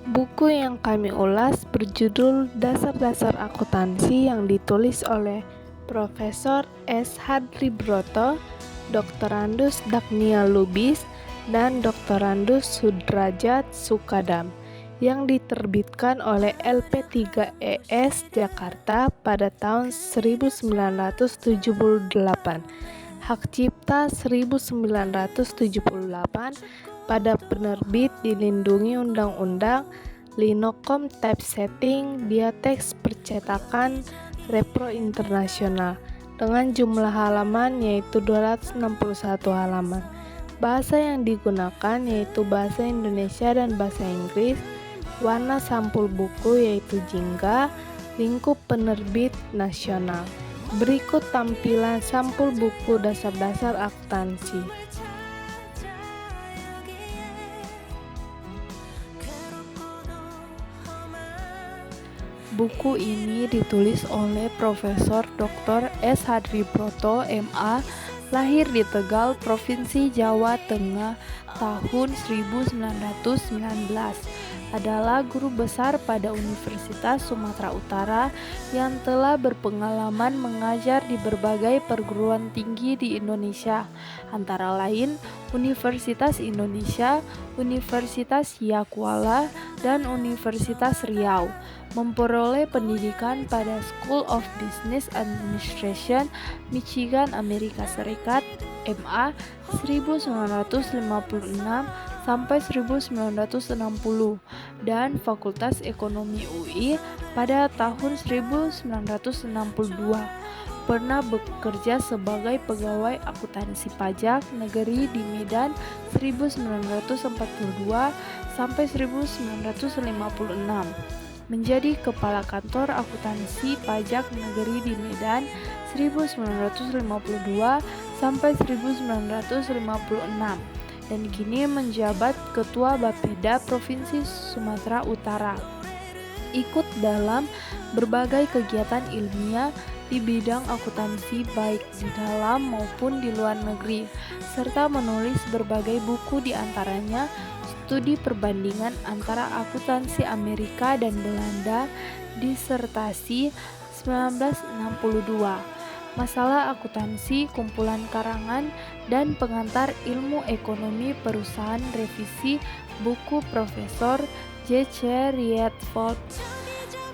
Buku yang kami ulas berjudul Dasar-Dasar Akuntansi yang ditulis oleh Profesor S. Hadlibroto, Doktorandus Dagnia Lubis, dan Doktorandus Sudrajat Sukadam, yang diterbitkan oleh LP3ES Jakarta pada tahun 1978. Hak cipta 1978 pada penerbit dilindungi Undang-Undang Linocom Typesetting Diateks Percetakan Repro Internasional dengan jumlah halaman yaitu 261 halaman. Bahasa yang digunakan yaitu bahasa Indonesia dan bahasa Inggris. Warna sampul buku yaitu jingga. Lingkup penerbit nasional. Berikut tampilan sampul buku Dasar-Dasar Akuntansi. Buku ini ditulis oleh Profesor Dr. S. Hadlibroto, MA, lahir di Tegal, Provinsi Jawa Tengah tahun 1919. Adalah guru besar pada Universitas Sumatera Utara yang telah berpengalaman mengajar di berbagai perguruan tinggi di Indonesia, antara lain Universitas Indonesia, Universitas Yakuala, dan Universitas Riau. Memperoleh pendidikan pada School of Business Administration, Michigan, Amerika Serikat, MA 1956 sampai 1960 dan Fakultas Ekonomi UI pada tahun 1962. Pernah bekerja sebagai pegawai akuntansi pajak negeri di Medan 1942 sampai 1956. Menjadi kepala kantor akuntansi pajak negeri di Medan 1952 sampai 1956 dan kini menjabat Ketua Bapeda Provinsi Sumatera Utara. Ikut dalam berbagai kegiatan ilmiah di bidang akuntansi baik di dalam maupun di luar negeri, serta menulis berbagai buku di antaranya Studi Perbandingan Antara Akuntansi Amerika dan Belanda, Disertasi 1962, Masalah Akuntansi, kumpulan karangan dan pengantar ilmu ekonomi perusahaan, revisi buku Profesor J.C. Rietveld.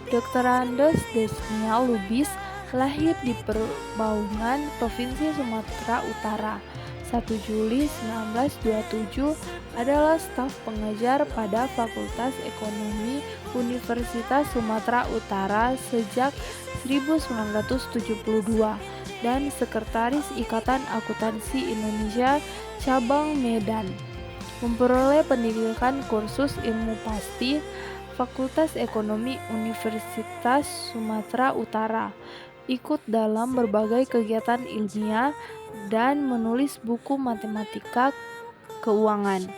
Doktorandus Dagnia Lubis lahir di Perbaungan, Provinsi Sumatera Utara. 1 Juli 1927 adalah staf pengajar pada Fakultas Ekonomi Universitas Sumatera Utara sejak 1972 dan Sekretaris Ikatan Akuntansi Indonesia Cabang Medan. Memperoleh pendidikan kursus ilmu pasti Fakultas Ekonomi Universitas Sumatera Utara. Ikut dalam berbagai kegiatan ilmiah dan menulis buku matematika keuangan.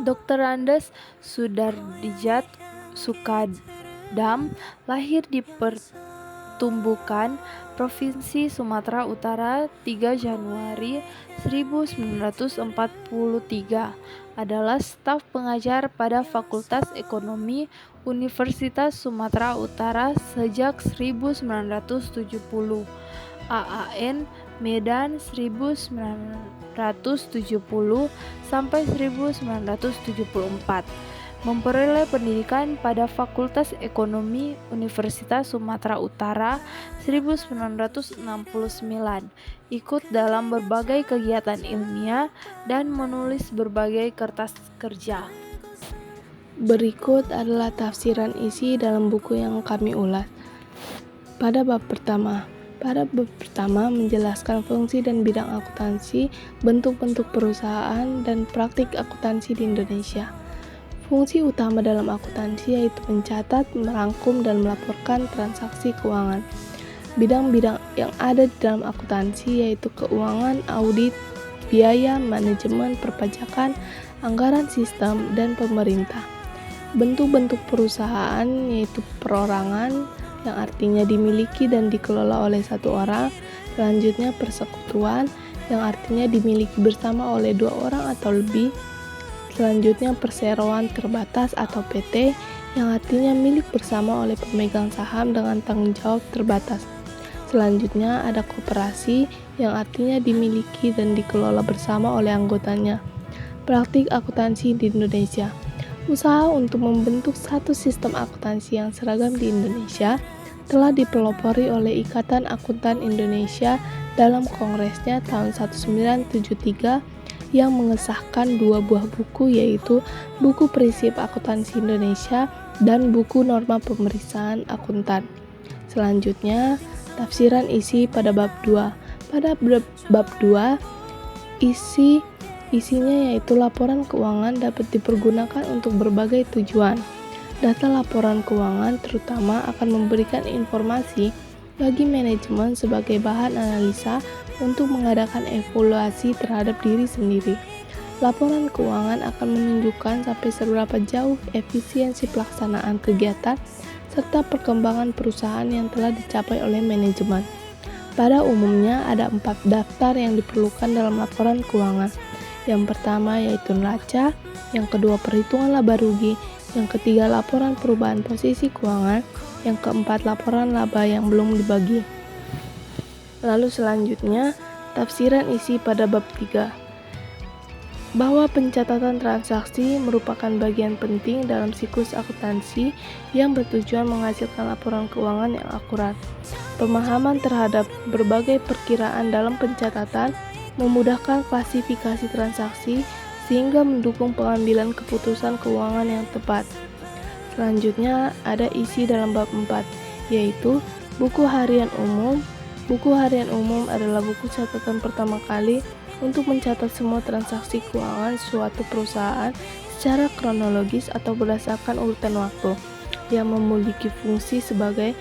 Doktorandus Sudrajat Sukadam lahir di Pertumbukan, Provinsi Sumatera Utara 3 Januari 1943. Adalah staf pengajar pada Fakultas Ekonomi Universitas Sumatera Utara sejak 1970. AAN Medan 1970 sampai 1974. Memperoleh pendidikan pada Fakultas Ekonomi Universitas Sumatera Utara 1969. Ikut dalam berbagai kegiatan ilmiah dan menulis berbagai kertas kerja. Berikut adalah tafsiran isi dalam buku yang kami ulas. Pada bab pertama menjelaskan fungsi dan bidang akuntansi, bentuk-bentuk perusahaan, dan praktik akuntansi di Indonesia. Fungsi utama dalam akuntansi yaitu mencatat, merangkum, dan melaporkan transaksi keuangan. Bidang-bidang yang ada di dalam akuntansi yaitu keuangan, audit, biaya, manajemen, perpajakan, anggaran sistem, dan pemerintah. Bentuk-bentuk perusahaan yaitu perorangan, yang artinya dimiliki dan dikelola oleh satu orang. Selanjutnya persekutuan, yang artinya dimiliki bersama oleh 2 orang atau lebih. Selanjutnya perseroan terbatas atau PT, yang artinya milik bersama oleh pemegang saham dengan tanggung jawab terbatas. Selanjutnya ada koperasi, yang artinya dimiliki dan dikelola bersama oleh anggotanya. Praktik akuntansi di Indonesia. Usaha untuk membentuk satu sistem akuntansi yang seragam di Indonesia telah dipelopori oleh Ikatan Akuntan Indonesia dalam kongresnya tahun 1973 yang mengesahkan 2 buah buku, yaitu Buku Prinsip Akuntansi Indonesia dan Buku Norma Pemeriksaan Akuntan. Selanjutnya, tafsiran isi pada bab 2. Pada bab 2, isinya yaitu laporan keuangan dapat dipergunakan untuk berbagai tujuan. Data laporan keuangan terutama akan memberikan informasi bagi manajemen sebagai bahan analisa untuk mengadakan evaluasi terhadap diri sendiri. Laporan keuangan akan menunjukkan sampai seberapa jauh efisiensi pelaksanaan kegiatan serta perkembangan perusahaan yang telah dicapai oleh manajemen. Pada umumnya ada 4 daftar yang diperlukan dalam laporan keuangan. Yang pertama yaitu neraca, yang kedua perhitungan laba rugi, yang ketiga laporan perubahan posisi keuangan, yang keempat laporan laba yang belum dibagi. Lalu selanjutnya, tafsiran isi pada bab 3. Bahwa pencatatan transaksi merupakan bagian penting dalam siklus akuntansi yang bertujuan menghasilkan laporan keuangan yang akurat. Pemahaman terhadap berbagai perkiraan dalam pencatatan memudahkan klasifikasi transaksi sehingga mendukung pengambilan keputusan keuangan yang tepat. Selanjutnya ada isi dalam bab 4, yaitu buku harian umum. Buku harian umum adalah buku catatan pertama kali untuk mencatat semua transaksi keuangan suatu perusahaan secara kronologis atau berdasarkan urutan waktu, yang memiliki fungsi sebagai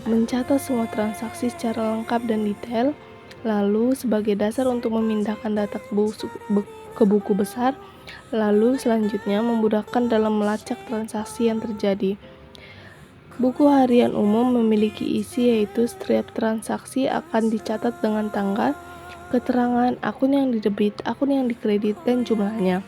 mencatat semua transaksi secara lengkap dan detail, lalu sebagai dasar untuk memindahkan data ke buku besar, lalu selanjutnya memudahkan dalam melacak transaksi yang terjadi. Buku harian umum memiliki isi yaitu setiap transaksi akan dicatat dengan tanggal, keterangan akun yang didebit, akun yang dikredit, dan jumlahnya.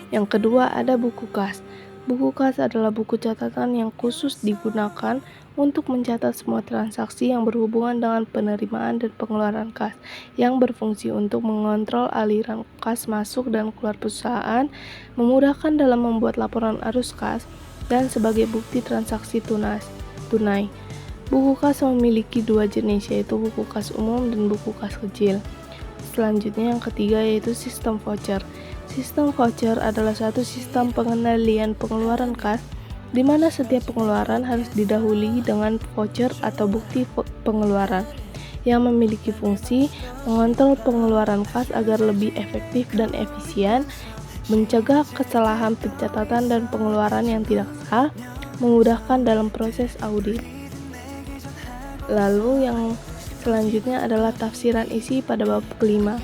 Yang kedua ada buku kas. Buku kas adalah buku catatan yang khusus digunakan untuk mencatat semua transaksi yang berhubungan dengan penerimaan dan pengeluaran kas, yang berfungsi untuk mengontrol aliran kas masuk dan keluar perusahaan, memudahkan dalam membuat laporan arus kas, dan sebagai bukti transaksi tunai. Buku kas memiliki 2 jenis, yaitu buku kas umum dan buku kas kecil. Selanjutnya yang ketiga yaitu sistem voucher. Sistem voucher adalah suatu sistem pengendalian pengeluaran kas di mana setiap pengeluaran harus didahului dengan voucher atau bukti pengeluaran yang memiliki fungsi mengontrol pengeluaran kas agar lebih efektif dan efisien, mencegah kesalahan pencatatan dan pengeluaran yang tidak sah, memudahkan dalam proses audit. Lalu yang selanjutnya adalah tafsiran isi pada bab kelima.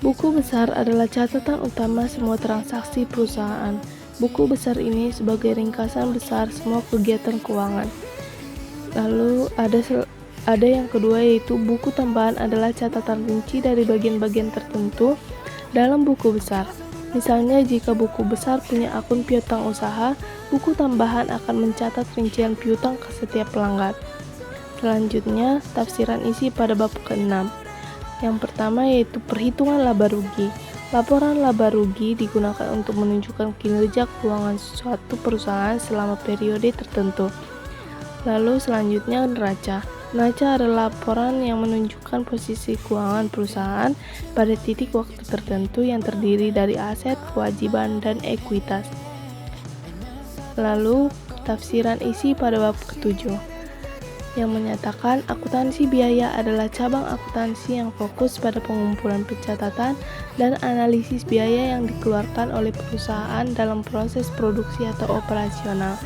Buku besar adalah catatan utama semua transaksi perusahaan. Buku besar ini sebagai ringkasan besar semua kegiatan keuangan. Lalu ada yang kedua yaitu buku tambahan adalah catatan rinci dari bagian-bagian tertentu dalam buku besar. Misalnya jika buku besar punya akun piutang usaha, buku tambahan akan mencatat rincian piutang ke setiap pelanggan. Selanjutnya, tafsiran isi pada bab ke-6. Yang pertama yaitu perhitungan laba rugi. Laporan laba rugi digunakan untuk menunjukkan kinerja keuangan suatu perusahaan selama periode tertentu. Lalu selanjutnya neraca. Neraca adalah laporan yang menunjukkan posisi keuangan perusahaan pada titik waktu tertentu yang terdiri dari aset, kewajiban, dan ekuitas. Lalu tafsiran isi pada bab ke-7 yang menyatakan akuntansi biaya adalah cabang akuntansi yang fokus pada pengumpulan pencatatan dan analisis biaya yang dikeluarkan oleh perusahaan dalam proses produksi atau operasional.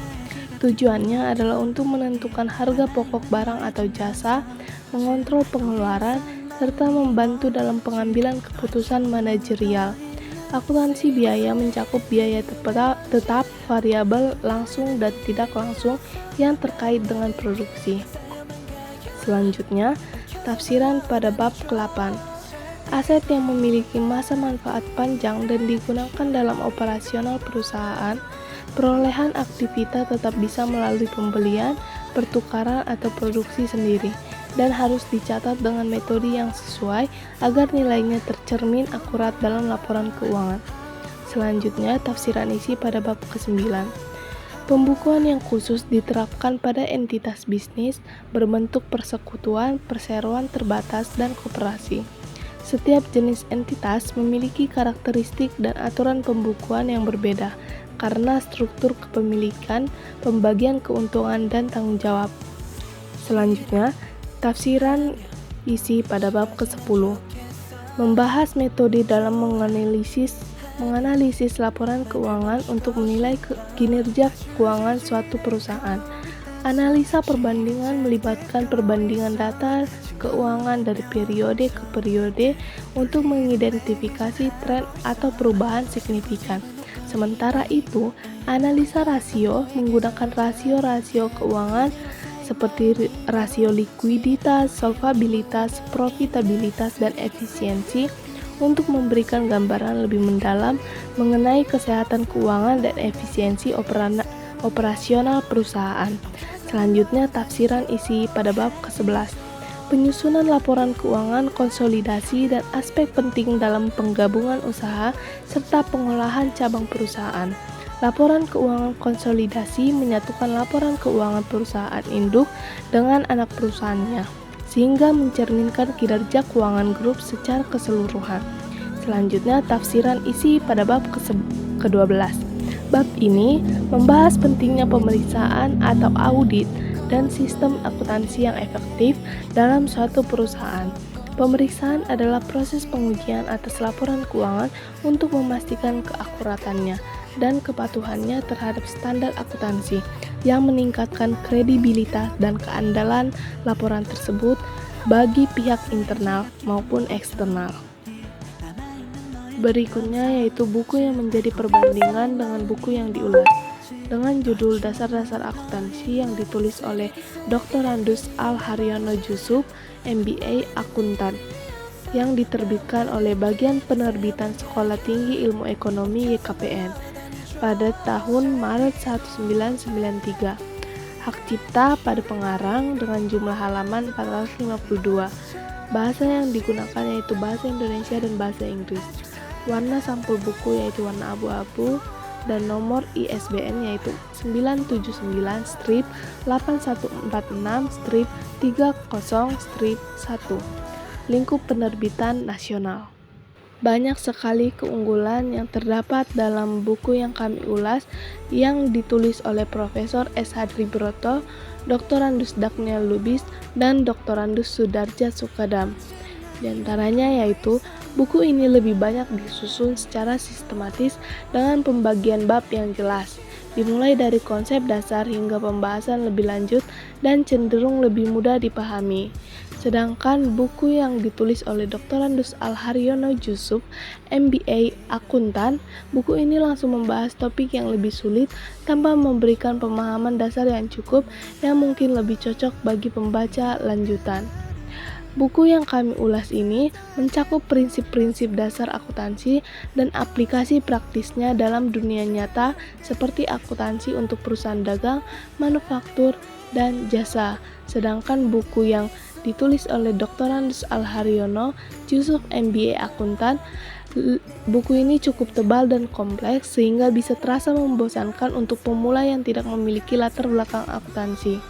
Tujuannya adalah untuk menentukan harga pokok barang atau jasa, mengontrol pengeluaran, serta membantu dalam pengambilan keputusan manajerial. Akuntansi biaya mencakup biaya tetap, variabel, langsung, dan tidak langsung yang terkait dengan produksi. Selanjutnya, tafsiran pada bab ke-8. Aset yang memiliki masa manfaat panjang dan digunakan dalam operasional perusahaan, perolehan aktivitas tetap bisa melalui pembelian, pertukaran, atau produksi sendiri, dan harus dicatat dengan metode yang sesuai agar nilainya tercermin akurat dalam laporan keuangan. Selanjutnya, tafsiran isi pada bab ke-9. Pembukuan yang khusus diterapkan pada entitas bisnis berbentuk persekutuan, perseroan terbatas, dan koperasi. Setiap jenis entitas memiliki karakteristik dan aturan pembukuan yang berbeda karena struktur kepemilikan, pembagian keuntungan, dan tanggung jawab. Selanjutnya, tafsiran isi pada bab ke-10 membahas metode dalam menganalisis laporan keuangan untuk menilai kinerja keuangan suatu perusahaan. Analisa perbandingan melibatkan perbandingan data keuangan dari periode ke periode untuk mengidentifikasi tren atau perubahan signifikan. Sementara itu, analisa rasio menggunakan rasio-rasio keuangan seperti rasio likuiditas, solvabilitas, profitabilitas, dan efisiensi untuk memberikan gambaran lebih mendalam mengenai kesehatan keuangan dan efisiensi operasional perusahaan. Selanjutnya, tafsiran isi pada bab ke-11. Penyusunan laporan keuangan, konsolidasi, dan aspek penting dalam penggabungan usaha serta pengolahan cabang perusahaan. Laporan keuangan konsolidasi menyatukan laporan keuangan perusahaan induk dengan anak perusahaannya, sehingga mencerminkan kinerja keuangan grup secara keseluruhan. Selanjutnya, tafsiran isi pada bab ke-12. Bab ini membahas pentingnya pemeriksaan atau audit dan sistem akuntansi yang efektif dalam suatu perusahaan. Pemeriksaan adalah proses pengujian atas laporan keuangan untuk memastikan keakuratannya dan kepatuhannya terhadap standar akuntansi yang meningkatkan kredibilitas dan keandalan laporan tersebut bagi pihak internal maupun eksternal. Berikutnya yaitu buku yang menjadi perbandingan dengan buku yang diulas, dengan judul Dasar-Dasar Akuntansi yang ditulis oleh Dr. Andus Al-Haryono Jusuf, MBA Akuntan, yang diterbitkan oleh Bagian Penerbitan Sekolah Tinggi Ilmu Ekonomi YKPN pada tahun Maret 1993. Hak cipta pada pengarang dengan jumlah halaman 452. Bahasa yang digunakan yaitu bahasa Indonesia dan bahasa Inggris. Warna sampul buku yaitu warna abu-abu dan nomor ISBN yaitu 979-8146-30-1. Lingkup penerbitan nasional. Banyak sekali keunggulan yang terdapat dalam buku yang kami ulas yang ditulis oleh Profesor S. Hadribroto, Dr. Andus Dagniel Lubis, dan Dr. Andus Sudarja Sukadam. Di antaranya yaitu buku ini lebih banyak disusun secara sistematis dengan pembagian bab yang jelas, dimulai dari konsep dasar hingga pembahasan lebih lanjut dan cenderung lebih mudah dipahami. Sedangkan buku yang ditulis oleh Dr. Andus Al-Haryono Jusuf, MBA Akuntan, buku ini langsung membahas topik yang lebih sulit tanpa memberikan pemahaman dasar yang cukup yang mungkin lebih cocok bagi pembaca lanjutan. Buku yang kami ulas ini mencakup prinsip-prinsip dasar akuntansi dan aplikasi praktisnya dalam dunia nyata seperti akuntansi untuk perusahaan dagang, manufaktur, dan jasa. Sedangkan buku yang ditulis oleh Dr. Andus Al-Haryono Jusuf MBA Akuntan, buku ini cukup tebal dan kompleks sehingga bisa terasa membosankan untuk pemula yang tidak memiliki latar belakang akuntansi.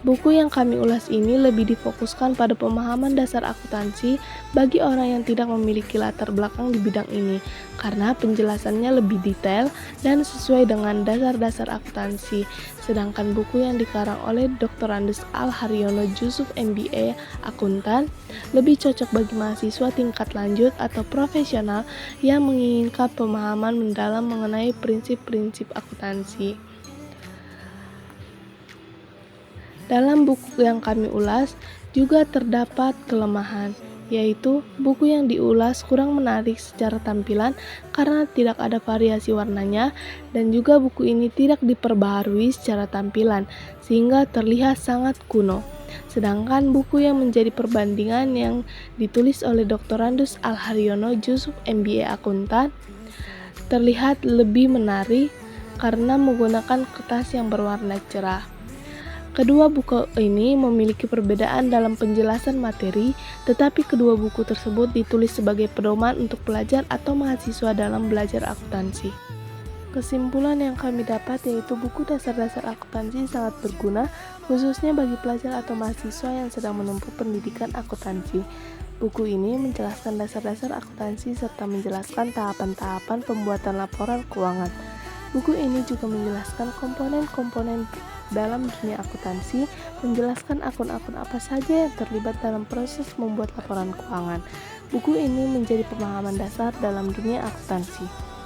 Buku yang kami ulas ini lebih difokuskan pada pemahaman dasar akuntansi bagi orang yang tidak memiliki latar belakang di bidang ini, karena penjelasannya lebih detail dan sesuai dengan dasar-dasar akuntansi. Sedangkan buku yang dikarang oleh Dr. Andus Al-Haryono Jusuf MBA Akuntan lebih cocok bagi mahasiswa tingkat lanjut atau profesional yang menginginkan pemahaman mendalam mengenai prinsip-prinsip akuntansi. Dalam buku yang kami ulas juga terdapat kelemahan, yaitu buku yang diulas kurang menarik secara tampilan karena tidak ada variasi warnanya, dan juga buku ini tidak diperbaharui secara tampilan sehingga terlihat sangat kuno. Sedangkan buku yang menjadi perbandingan yang ditulis oleh Dr. Randus Al-Haryono, Yusuf MBA Akuntan, terlihat lebih menarik karena menggunakan kertas yang berwarna cerah. Kedua buku ini memiliki perbedaan dalam penjelasan materi, tetapi kedua buku tersebut ditulis sebagai pedoman untuk pelajar atau mahasiswa dalam belajar akuntansi. Kesimpulan yang kami dapat yaitu buku dasar-dasar akuntansi sangat berguna, khususnya bagi pelajar atau mahasiswa yang sedang menempuh pendidikan akuntansi. Buku ini menjelaskan dasar-dasar akuntansi serta menjelaskan tahapan-tahapan pembuatan laporan keuangan. Buku ini juga menjelaskan komponen-komponen dalam dunia akuntansi, menjelaskan akun-akun apa saja yang terlibat dalam proses membuat laporan keuangan. Buku ini menjadi pemahaman dasar dalam dunia akuntansi.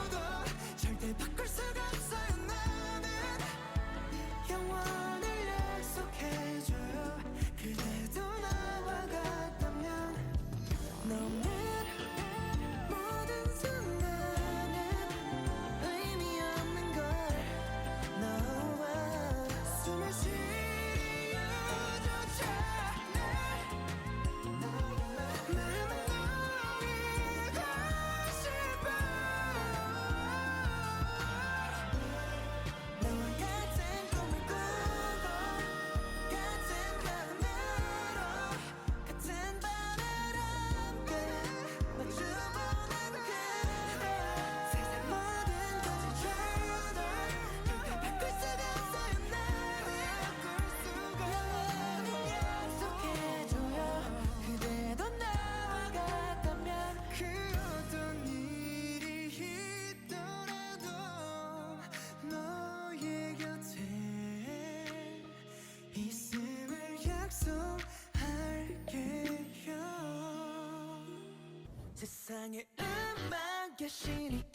세상에 음악 여신이